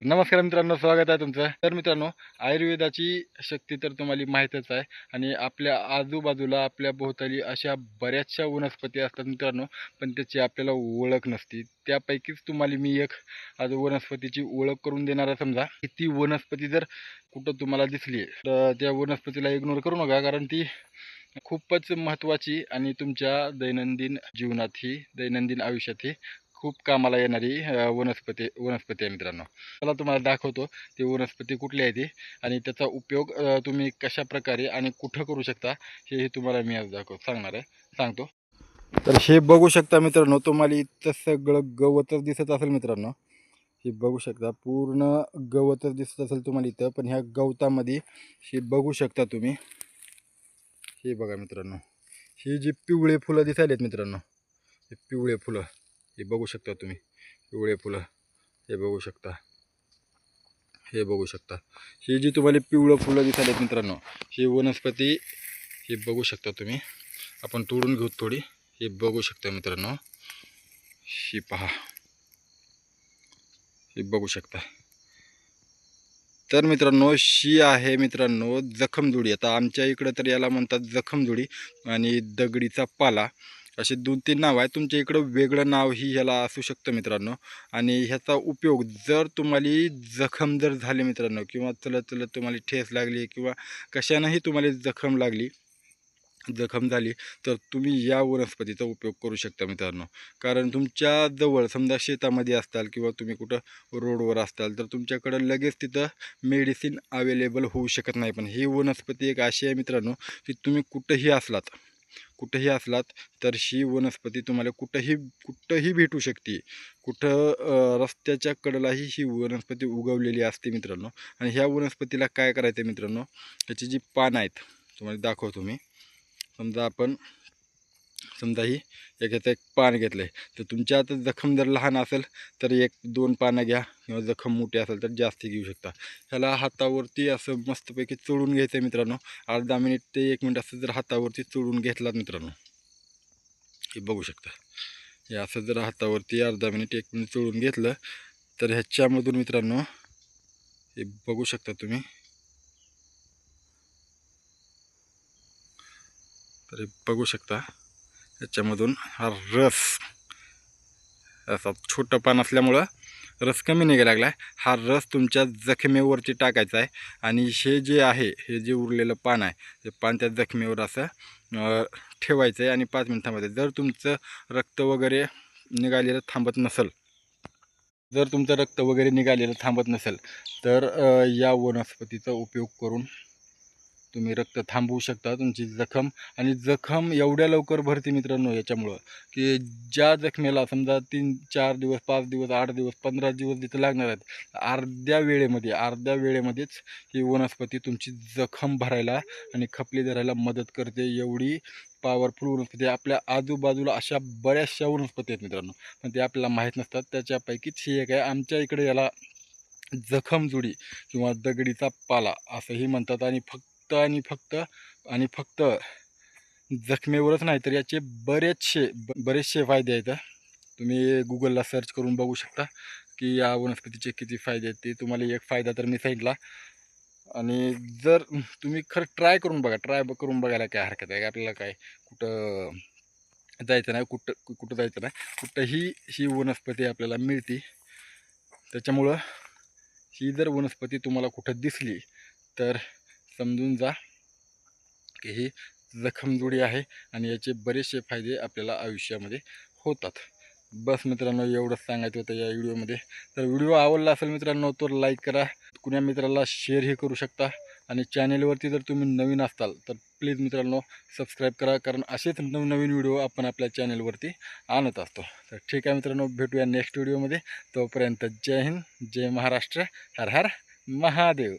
नमस्कार मित्रांनो, स्वागत आहे तुमचं. तर मित्रांनो, आयुर्वेदाची शक्ती तर तुम्हाला माहीतच आहे आणि आपल्या आजूबाजूला आपल्या भोवताली अशा बऱ्याचशा वनस्पती असतात मित्रांनो, पण त्याची आपल्याला ओळख नसते. त्यापैकीच तुम्हाला मी एक आज वनस्पतीची ओळख करून देणार आहे. समजा की ती वनस्पती जर कुठं तुम्हाला दिसली तर त्या वनस्पतीला इग्नोर करू नका, कारण ती खूपच महत्त्वाची आणि तुमच्या दैनंदिन जीवनातही, दैनंदिन आयुष्यातही खूप कामाला येणारी वनस्पती आहे मित्रांनो. मला तुम्हाला दाखवतो ती वनस्पती कुठली आहे ती आणि त्याचा उपयोग तुम्ही कशाप्रकारे आणि कुठं करू शकता हे तुम्हाला मी आज सांगतो. तर हे बघू शकता मित्रांनो, तुम्हाला इथं सगळं गवतच दिसत असेल मित्रांनो. हे बघू शकता, पूर्ण गवतच दिसत असेल तुम्हाला इथं, पण ह्या गवतामध्ये हे बघू शकता तुम्ही. हे बघा मित्रांनो, ही जी पिवळे फुलं दिसायलेत मित्रांनो, हे पिवळे फुलं, हे बघू शकता तुम्ही. पिवळे फुलं हे बघू शकता, हे बघू शकता. ही जी तुम्हाला पिवळं फुलं दिसायलेत मित्रांनो, ही वनस्पती हे बघू शकता तुम्ही. आपण तोडून घेऊ थोडी. हे बघू शकता मित्रांनो, ही पहा, हे बघू शकता. तर मित्रांनो, शी आहे मित्रांनो जखमजुडी. आता आमच्या इकडं तर याला म्हणतात जखमजुडी आणि दगडीचा पाला, असे 2-3 नाव आहे. तुमच्या इकडं वेगळं नावही ह्याला असू शकतं मित्रांनो. आणि ह्याचा उपयोग जर तुम्हाला जखम जर झाली मित्रांनो, किंवा चलत चलत तुम्हाला ठेस लागली किंवा कशानेही तुम्हाला जखम झाली, तर तुम्ही या वनस्पतीचा उपयोग करू शकता मित्रांनो. कारण तुमच्या जवळ समजा शेतामध्ये असताल किंवा तुम्ही कुठं रोडवर असताल, तर तुमच्याकडं लगेच तिथं मेडिसिन अवेलेबल होऊ शकत नाही. पण ही वनस्पती एक अशी आहे मित्रांनो, की तुम्ही कुठंही असलात तर ही वनस्पती तुम्हाला कुठंही भेटू शकते. रस्त्याच्या कडेलाही ही वनस्पती उगवलेली असते मित्रांनो. आणि ह्या वनस्पतीला काय करायचं मित्रांनो, त्याची जी पानं आहेत तुम्हाला दाखवतो मी. समजा ही ह्याचं एक पान घेतलं आहे, तर तुमच्या आता जखम जर लहान असेल तर 1-2 पानं घ्या, किंवा जखम मोठी असेल तर जास्त घेऊ शकता. ह्याला हातावरती असं मस्तपैकी चोळून घ्यायचं आहे मित्रांनो. अर्धा मिनिट ते 1 मिनिट असं जर हातावरती चोळून घेतलात मित्रांनो, हे बघू शकता. हे असं जर हातावरती अर्धा मिनिट 1 मिनिट चोळून घेतलं, तर ह्याच्यामधून मित्रांनो हे बघू शकता तुम्ही. तर हे बघू शकता, ह्याच्यामधून हा रस, असा छोटं पान असल्यामुळं रस कमी निघायला लागला आहे. हा रस तुमच्या जखमेवरती टाकायचा आहे आणि हे जे आहे, हे जे उरलेलं पान आहे, ते पान त्या जखमेवर असं ठेवायचं आहे. आणि 5 मिनिटामध्ये जर तुमचं रक्त वगैरे निघालेलं थांबत नसेल, तर या वनस्पतीचा उपयोग करून तुम्ही रक्त थांबवू शकता तुमची जखम. आणि जखम एवढ्या लवकर भरते मित्रांनो याच्यामुळं, की ज्या जखमेला समजा 3-4 दिवस, 5 दिवस, 8 दिवस, 15 दिवस जिथं लागणार आहेत, अर्ध्या वेळेमध्येच ही वनस्पती तुमची जखम भरायला आणि खपली धरायला मदत करते. एवढी पॉवरफुल वनस्पती. आपल्या आजूबाजूला अशा बऱ्याचशा वनस्पती आहेत मित्रांनो, पण ते आपल्याला माहीत नसतात. त्याच्यापैकीच ही एक आहे. आमच्या इकडे याला जखमजुडी किंवा दगडीचा पाला असंही म्हणतात. आणि फक्त जखमेवरच नाही, तर याचे बरेचसे फायदे आहेत. तुम्ही गुगलला सर्च करून बघू शकता की या वनस्पतीचे किती फायदे आहेत. ते तुम्हाला एक फायदा तर मी सांगितला. आणि जर तुम्ही खरं ट्राय करून बघायला काय हरकत आहे. आपल्याला काय कुठं जायचं नाही, कुठं जायचं नाही, कुठंही ही वनस्पती आपल्याला मिळते. त्याच्यामुळं ही जर वनस्पती तुम्हाला कुठं दिसली, तर समजून जा की ही जखमजोडी आहे आणि याचे बरेचसे फायदे आपल्याला आयुष्यामध्ये होतात. बस मित्रांनो, एवढंच सांगायचं होतं या व्हिडिओमध्ये. तर व्हिडिओ आवडला असेल मित्रांनो तर लाईक करा, कुण्या मित्राला शेअरही करू शकता. आणि चॅनेलवरती जर तुम्ही नवीन असाल तर प्लीज मित्रांनो सबस्क्राईब करा, कारण असेच नवनवीन व्हिडिओ आपण आपल्या चॅनेलवरती आणत असतो. तर ठीक आहे मित्रांनो, भेटूया नेक्स्ट व्हिडिओमध्ये. तोपर्यंत जय हिंद, जय महाराष्ट्र, हर हर महादेव.